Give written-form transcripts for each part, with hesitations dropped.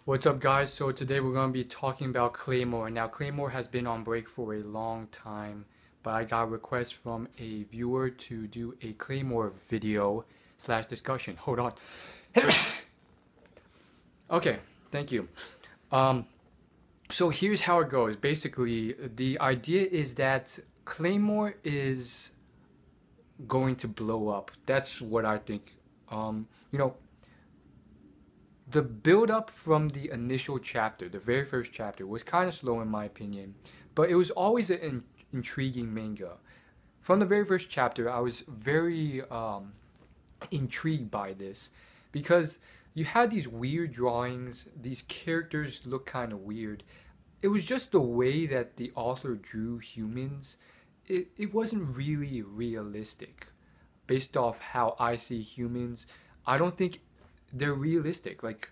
What's up, guys? So today we're going to be talking about Claymore. Now Claymore has been on break for a long time, but I got a request from a viewer to do a Claymore video slash discussion. Hold on. Okay, thank you. Um, so here's how it goes. Basically, the idea is that Claymore is going to blow up. That's what I think. Um, you know, the build up from the initial chapter, the very first chapter, was kind of slow in my opinion, but it was always an intriguing manga. From the very first chapter, I was very intrigued by this because you had these weird drawings, these characters look kind of weird. It was just the way that the author drew humans. It wasn't really realistic based off how I see humans. I don't think they're realistic. Like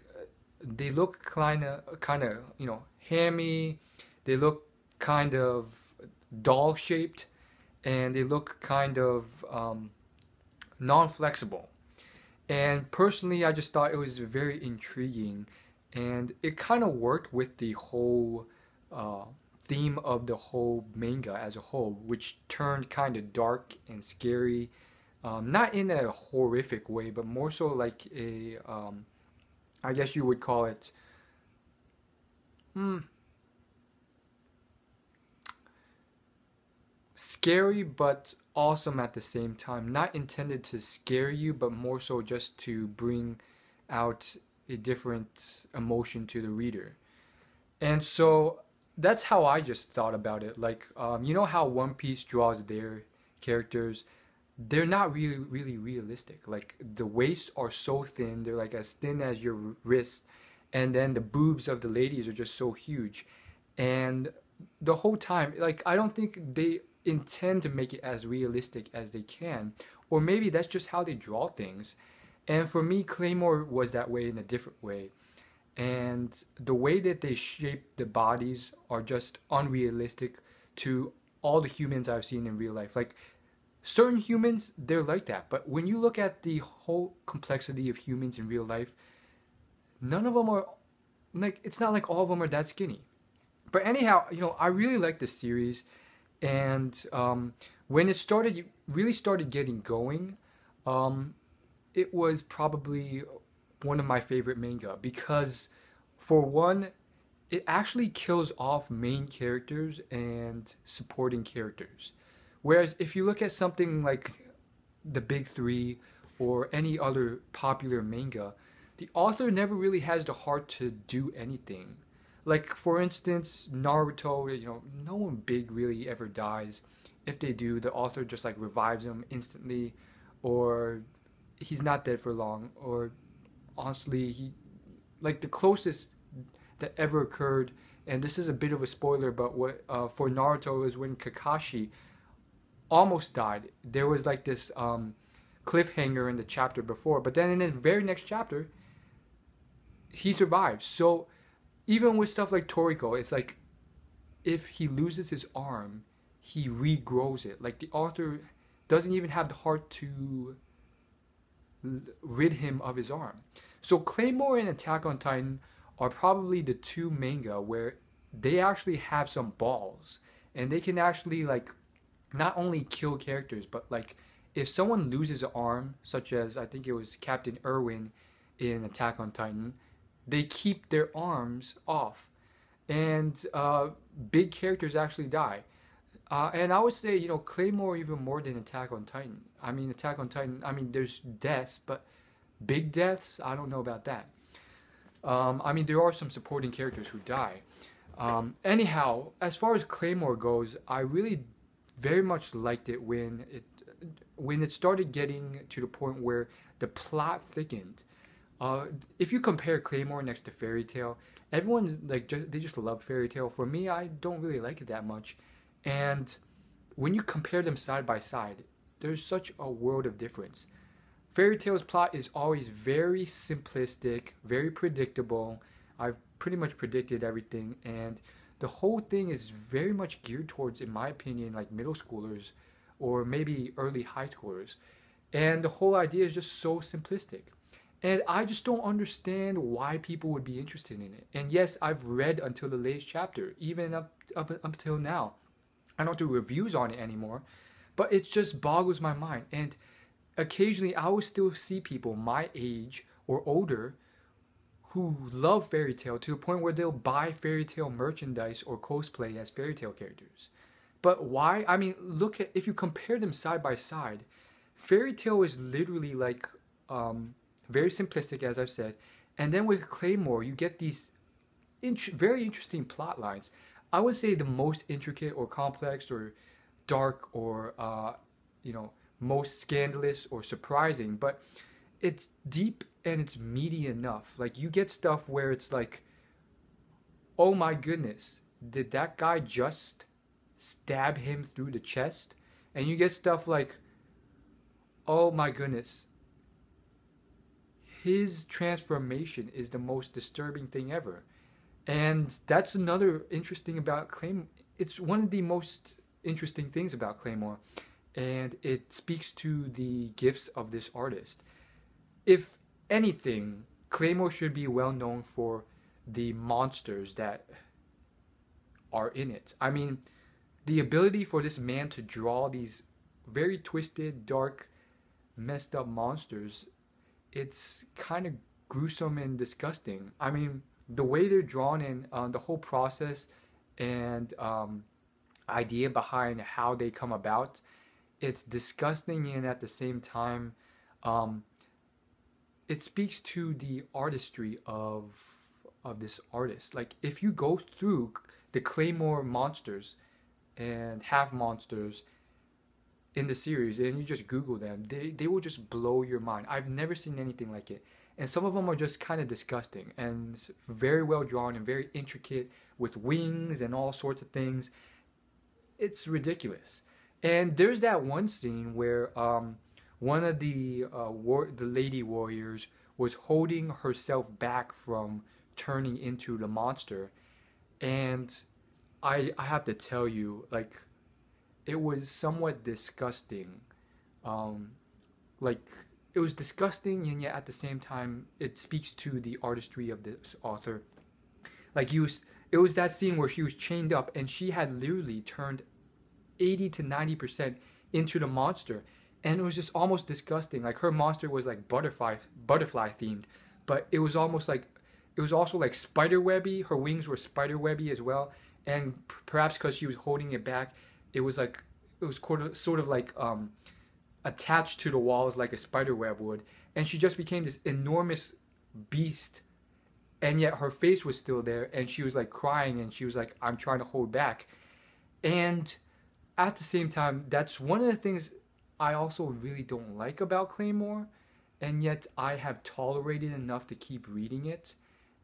they look kind of hammy. They look kind of doll shaped, and they look kind of non-flexible. And personally, I just thought it was very intriguing, and it kind of worked with the whole uh, theme of the whole manga as a whole, which turned kind of dark and scary, not in a horrific way, but more so like a, I guess you would call it, hmm, scary but awesome at the same time. Not intended to scare you, but more so just to bring out a different emotion to the reader. And so that's how I just thought about it. Like, you know how One Piece draws their characters? They're not really realistic. Like the waists are so thin, they're like as thin as your wrist, and then the boobs of the ladies are just so huge. And the whole time, like I don't think they intend to make it as realistic as they can, or maybe that's just how they draw things. And for me, Claymore was that way in a different way. And the way that they shape the bodies are just unrealistic to all the humans I've seen in real life. Like certain humans, they're like that. But when you look at the whole complexity of humans in real life, none of them are like, it's not like all of them are that skinny. But anyhow, I really like this series. And when it started, really started getting going, um, it was probably one of my favorite manga because, for one, it actually kills off main characters and supporting characters. Whereas if you look at something like the Big Three or any other popular manga, the author never really has the heart to do anything. Like for instance, Naruto, no one big really ever dies. If they do, the author just like revives them instantly, or he's not dead for long, or honestly, he like the closest that ever occurred, and this is a bit of a spoiler, but what for Naruto is when Kakashi almost died. There was like this cliffhanger in the chapter before, but then in the very next chapter, he survives. So even with stuff like Toriko, it's like if he loses his arm, he regrows it. Like the author doesn't even have the heart to rid him of his arm. So Claymore and Attack on Titan are probably the two manga where they actually have some balls, and they can actually like not only kill characters, but like if someone loses an arm, such as I think it was Captain Irwin in Attack on Titan, they keep their arms off, and big characters actually die. And I would say, Claymore even more than Attack on Titan. I mean, Attack on Titan, I mean, there's deaths, but big deaths, I don't know about that. I mean, there are some supporting characters who die. Anyhow, as far as Claymore goes, I really very much liked it when it started getting to the point where the plot thickened. If you compare Claymore next to Fairy Tail, everyone like they just love Fairy Tail. For me, I don't really like it that much. And when you compare them side by side, there's such a world of difference. Fairy Tail's plot is always very simplistic, very predictable. I've pretty much predicted everything, and the whole thing is very much geared towards, in my opinion, like middle schoolers or maybe early high schoolers. And the whole idea is just so simplistic. And I just don't understand why people would be interested in it. And yes, I've read until the latest chapter, even up until now. I don't do reviews on it anymore, but it just boggles my mind. And occasionally, I will still see people my age or older who love fairy tale to the point where they'll buy fairy tale merchandise or cosplay as fairy tale characters. But why? I mean, look at if you compare them side by side, fairy tale is literally like very simplistic, as I've said, and then with Claymore, you get these very interesting plot lines. I would say the most intricate or complex or dark or you know most scandalous or surprising, but it's deep and it's meaty enough. Like you get stuff where it's like, oh my goodness, did that guy just stab him through the chest? And you get stuff like, oh my goodness, his transformation is the most disturbing thing ever. And that's another interesting about Claymore. It's one of the most interesting things about Claymore, and it speaks to the gifts of this artist. If anything, Claymore should be well known for the monsters that are in it. I mean, the ability for this man to draw these very twisted, dark, messed up monsters, it's kind of gruesome and disgusting. I mean, the way they're drawn and the whole process and idea behind how they come about, it's disgusting and at the same time, um, it speaks to the artistry of this artist. Like if you go through the Claymore monsters and half monsters in the series and you just Google them, they will just blow your mind. I've never seen anything like it. And some of them are just kind of disgusting and very well drawn and very intricate with wings and all sorts of things. It's ridiculous. And there's that one scene where one of the lady warriors was holding herself back from turning into the monster, and I have to tell you, like, it was somewhat disgusting. Um, like it was disgusting, and yet at the same time, it speaks to the artistry of this author. Like it was that scene where she was chained up, and she had literally turned 80 to 90% into the monster, and it was just almost disgusting. Like her monster was like butterfly themed, but it was almost like it was also like spider webby. Her wings were spider webby as well, and perhaps because she was holding it back, it was like it was sort of like attached to the walls like a spider web would, and she just became this enormous beast. And yet her face was still there, and she was like crying, and she was like, "I'm trying to hold back." And at the same time, that's one of the things I also really don't like about Claymore, and yet I have tolerated enough to keep reading it.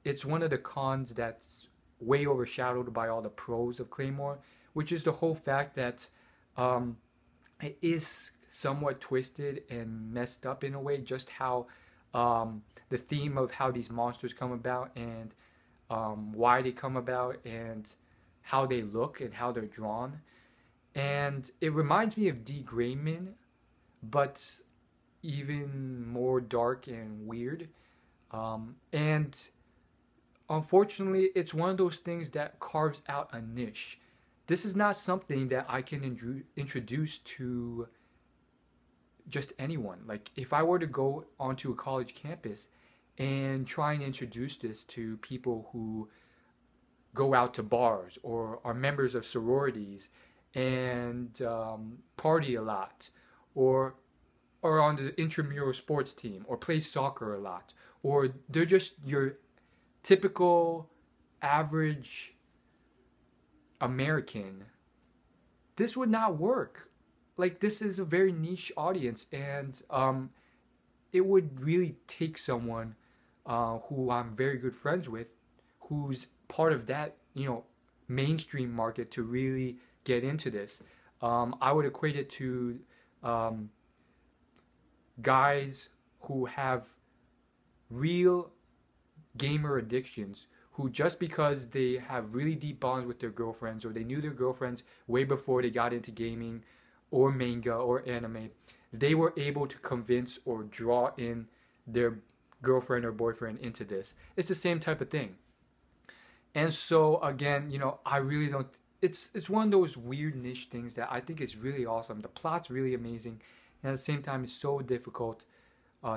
It's one of the cons that's way overshadowed by all the pros of Claymore, which is the whole fact that um, it is somewhat twisted and messed up in a way, just how the theme of how these monsters come about and why they come about and how they look and how they're drawn. And it reminds me of D. Grayman, but even more dark and weird. And unfortunately, it's one of those things that carves out a niche. This is not something that I can introduce to just anyone. Like, if I were to go onto a college campus and try and introduce this to people who go out to bars or are members of sororities and party a lot, or are on the intramural sports team, or play soccer a lot, or they're just your typical average American, this would not work. Like, this is a very niche audience, and it would really take someone who I'm very good friends with, who's part of that, mainstream market to really get into this. I would equate it to guys who have real gamer addictions, who just because they have really deep bonds with their girlfriends, or they knew their girlfriends way before they got into gaming or manga or anime, they were able to convince or draw in their girlfriend or boyfriend into this. It's the same type of thing. And so again, I really don't. It's one of those weird niche things that I think is really awesome. The plot's really amazing, and at the same time, it's so difficult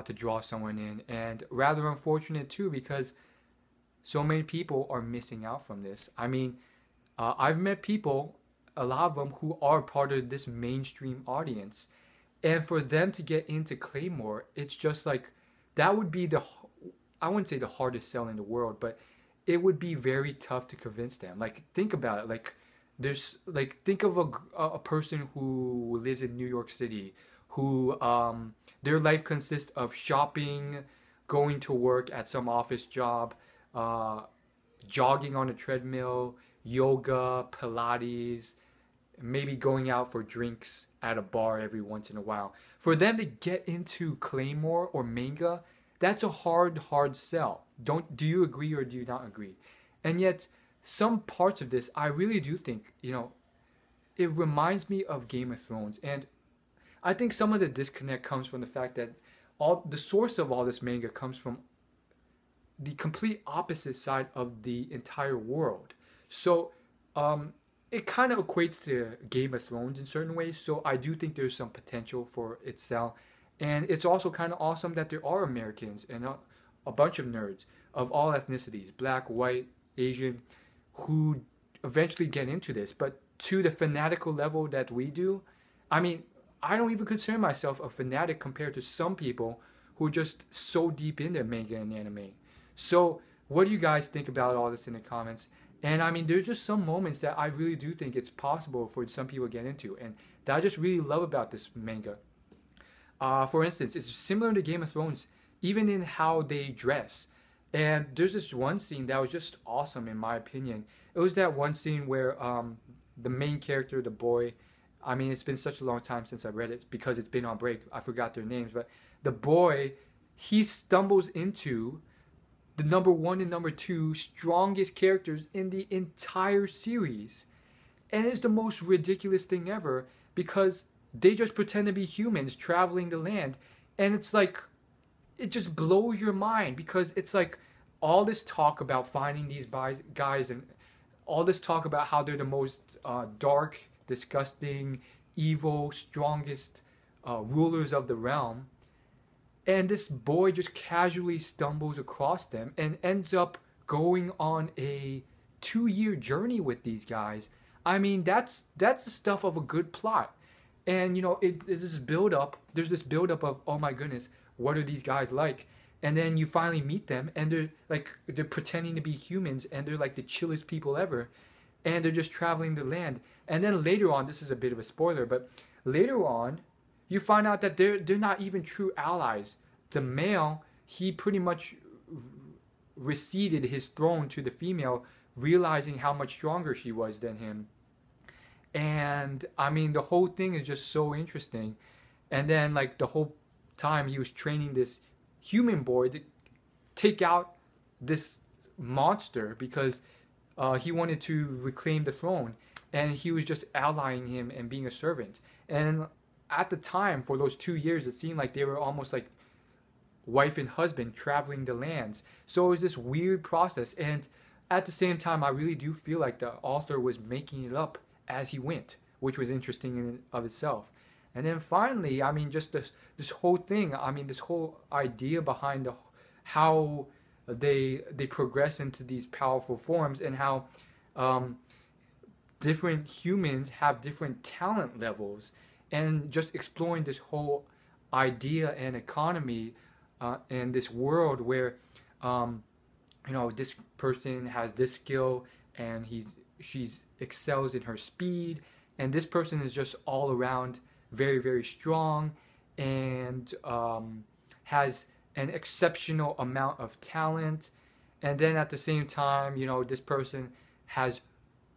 to draw someone in, and rather unfortunate too because so many people are missing out from this. I mean, I've met people, a lot of them, who are part of this mainstream audience, and for them to get into Claymore, it's just like that would be I wouldn't say the hardest sell in the world, but it would be very tough to convince them. Like, think about it. Like, think of a person who lives in New York City, who their life consists of shopping, going to work at some office job, uh, jogging on a treadmill, yoga, Pilates, maybe going out for drinks at a bar every once in a while. For them to get into Claymore or manga, that's a hard sell. Do you agree or do you not agree? And yet, some parts of this, I really do think, it reminds me of Game of Thrones. And I think some of the disconnect comes from the fact that all the source of all this manga comes from the complete opposite side of the entire world. So it kind of equates to Game of Thrones in certain ways. So I do think there's some potential for itself. And it's also kind of awesome that there are Americans and a bunch of nerds of all ethnicities, black, white, Asian, who eventually get into this. But to the fanatical level that we do, I mean, I don't even consider myself a fanatic compared to some people who are just so deep into manga and anime. So, what do you guys think about all this in the comments? And I mean, there's just some moments that I really do think it's possible for some people to get into, and that I just really love about this manga. For instance, it's similar to Game of Thrones, even in how they dress. And there's this one scene that was just awesome, in my opinion. It was that one scene where the main character, the boy, I mean, it's been such a long time since I read it because it's been on break. I forgot their names, but the boy, he stumbles into the number one and number two strongest characters in the entire series. And it's the most ridiculous thing ever because they just pretend to be humans traveling the land. And it's like, it just blows your mind because it's like all this talk about finding these guys and all this talk about how they're the most dark, disgusting, evil, strongest rulers of the realm. And this boy just casually stumbles across them and ends up going on a 2-year journey with these guys. I mean, that's the stuff of a good plot. And it's this build up. There's this build up of, oh my goodness, what are these guys like? And then you finally meet them, and they're pretending to be humans, and they're like the chillest people ever, and they're just traveling the land. And then later on, this is a bit of a spoiler, but later on, you find out that they're not even true allies. The male, he pretty much receded his throne to the female, realizing how much stronger she was than him. And I mean, the whole thing is just so interesting. And then like the whole time he was training this human boy to take out this monster because he wanted to reclaim the throne, and he was just allying him and being a servant. And at the time, for those 2 years, it seemed like they were almost like wife and husband traveling the lands. So it was this weird process, and at the same time, I really do feel like the author was making it up as he went, which was interesting in and of itself. And then finally, I mean, just this whole thing, I mean, this whole idea behind how they progress into these powerful forms, and how different humans have different talent levels, and just exploring this whole idea and economy and this world where this person has this skill and she's excels in her speed, and this person is just all around very, very strong and has an exceptional amount of talent. And then at the same time, this person has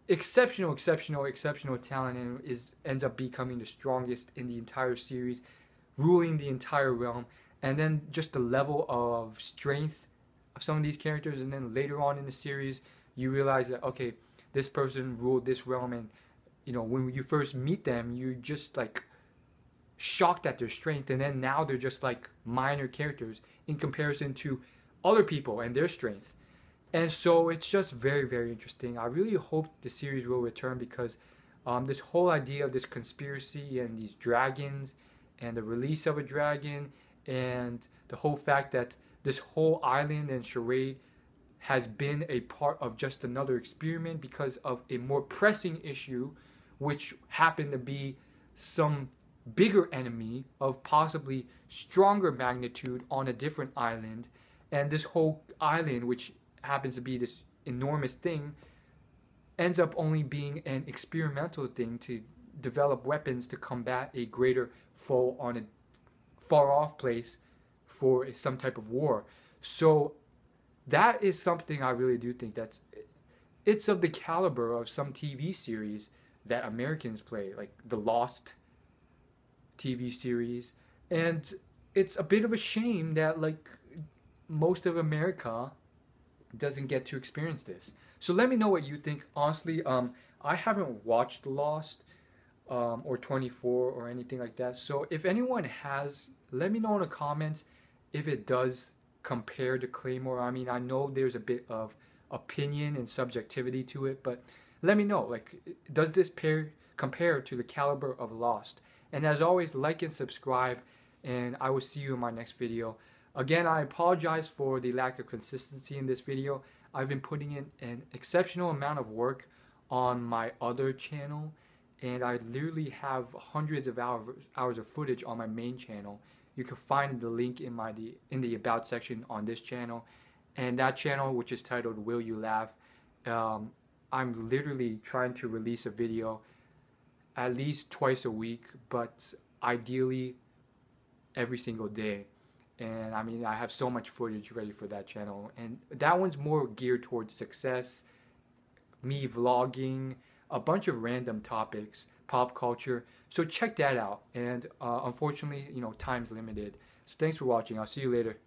exceptional talent and ends up becoming the strongest in the entire series, ruling the entire realm. And then just the level of strength of some of these characters, and then later on in the series you realize that, okay, this person ruled this realm, and when you first meet them, you just like shocked at their strength, and then now they're just like minor characters in comparison to other people and their strength. And so it's just very, very interesting. I really hope the series will return because this whole idea of this conspiracy and these dragons and the release of a dragon and the whole fact that this whole island and charade has been a part of just another experiment because of a more pressing issue, which happened to be some bigger enemy of possibly stronger magnitude on a different island. And this whole island, which happens to be this enormous thing, ends up only being an experimental thing to develop weapons to combat a greater foe on a far off place for some type of war. So that is something I really do think it's of the caliber of some TV series that Americans play, like the Lost TV series. And it's a bit of a shame that like most of America doesn't get to experience this. So let me know what you think. Honestly, I haven't watched Lost or 24 or anything like that. So if anyone has, let me know in the comments if it does compare to Claymore. I mean, I know there's a bit of opinion and subjectivity to it, but let me know. Like, does this compare to the caliber of Lost? And as always, like and subscribe, and I will see you in my next video. Again, I apologize for the lack of consistency in this video. I've been putting in an exceptional amount of work on my other channel, and I literally have hundreds of hours of footage on my main channel. You can find the link in the About section on this channel. And that channel, which is titled Will You Laugh, I'm literally trying to release a video at least twice a week, but ideally every single day. And I mean, I have so much footage ready for that channel. And that one's more geared towards success, me vlogging, a bunch of random topics, pop culture. So check that out. And unfortunately, time's limited. So thanks for watching. I'll see you later.